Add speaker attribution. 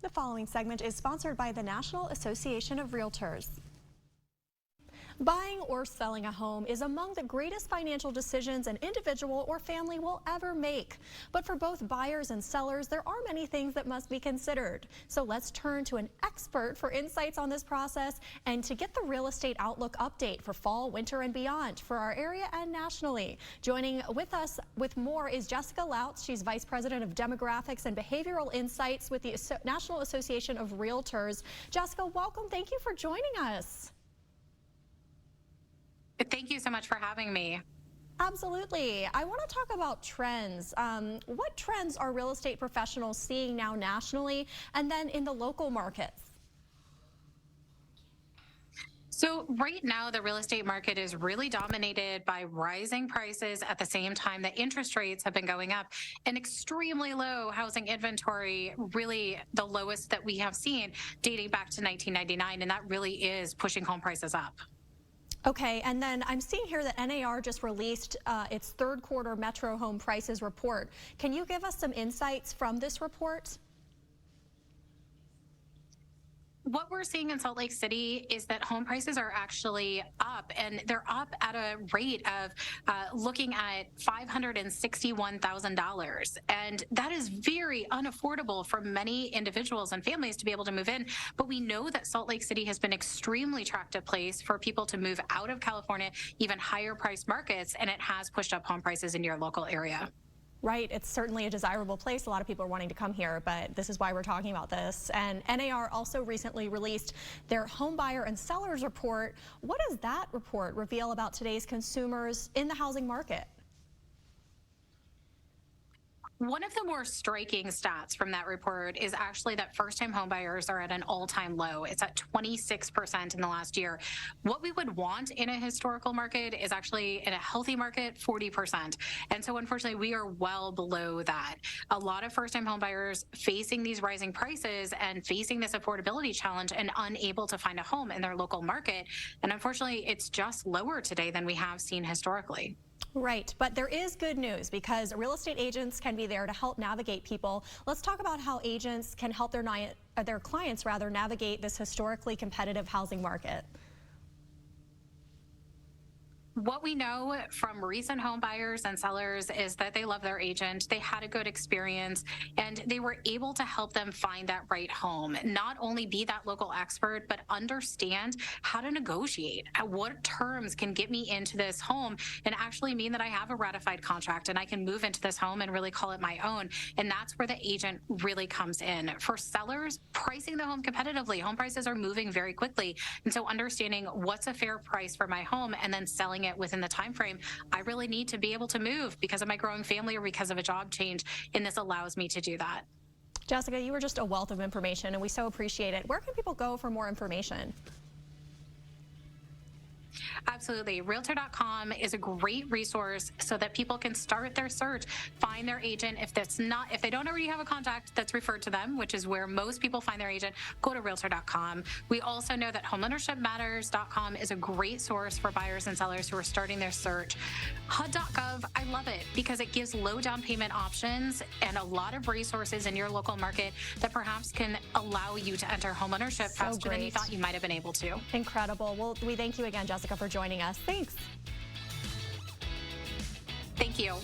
Speaker 1: The following segment is sponsored by the National Association of Realtors. Buying or selling a home is among the greatest financial decisions an individual or family will ever make. But for both buyers and sellers, there are many things that must be considered. So let's turn to an expert for insights on this process and to get the real estate outlook update for fall, winter, and beyond for our area and nationally. Joining with us with more is Jessica Lautz. She's Vice President of Demographics and Behavioral Insights with the National Association of Realtors. Jessica, welcome. Thank you for joining us.
Speaker 2: Thank you so much for having me.
Speaker 1: Absolutely. I want to talk about trends. What trends are real estate professionals seeing now nationally and then in the local markets?
Speaker 2: So right now, the real estate market is really dominated by rising prices at the same time that interest rates have been going up and extremely low housing inventory, really the lowest that we have seen dating back to 1999. And that really is pushing home prices up.
Speaker 1: Okay, and then I'm seeing here that NAR just released its third quarter Metro Home Prices report. Can you give us some insights from this report?
Speaker 2: What we're seeing in Salt Lake City is that home prices are actually up, and they're up at a rate of looking at $561,000. And that is very unaffordable for many individuals and families to be able to move in. But we know that Salt Lake City has been extremely attractive place for people to move out of California, even higher priced markets, and it has pushed up home prices in your local area.
Speaker 1: Right, it's certainly a desirable place. A lot of people are wanting to come here, but this is why we're talking about this. And NAR also recently released their home buyer and sellers report. What does that report reveal about today's consumers in the housing market?
Speaker 2: One of the more striking stats from that report is actually that first-time homebuyers are at an all-time low. It's at 26% in the last year. What we would want in a historical market is actually, in a healthy market, 40%. And so, unfortunately, we are well below that. A lot of first-time homebuyers facing these rising prices and facing this affordability challenge and unable to find a home in their local market. And unfortunately, it's just lower today than we have seen historically.
Speaker 1: Right, but there is good news because real estate agents can be there to help navigate people. Let's talk about how agents can help their clients navigate this historically competitive housing market.
Speaker 2: What we know from recent home buyers and sellers is that they love their agent, they had a good experience, and they were able to help them find that right home. Not only be that local expert, but understand how to negotiate. What terms can get me into this home and actually mean that I have a ratified contract and I can move into this home and really call it my own. And that's where the agent really comes in. For sellers, pricing the home competitively. Home prices are moving very quickly. And so understanding what's a fair price for my home and then selling it within the time frame I really need to be able to move because of my growing family or because of a job change, and this allows me to do that.
Speaker 1: Jessica, you were just a wealth of information and we so appreciate it. Where can people go for more information?
Speaker 2: Absolutely. Realtor.com is a great resource so that people can start their search, find their agent. If they don't already have a contact that's referred to them, which is where most people find their agent, go to Realtor.com. We also know that homeownershipmatters.com is a great source for buyers and sellers who are starting their search. HUD.gov, I love it because it gives low down payment options and a lot of resources in your local market that perhaps can allow you to enter homeownership faster than you thought you might have been able to.
Speaker 1: Incredible. Well, we thank you again, Jessica, for joining us. Thanks.
Speaker 2: Thank you.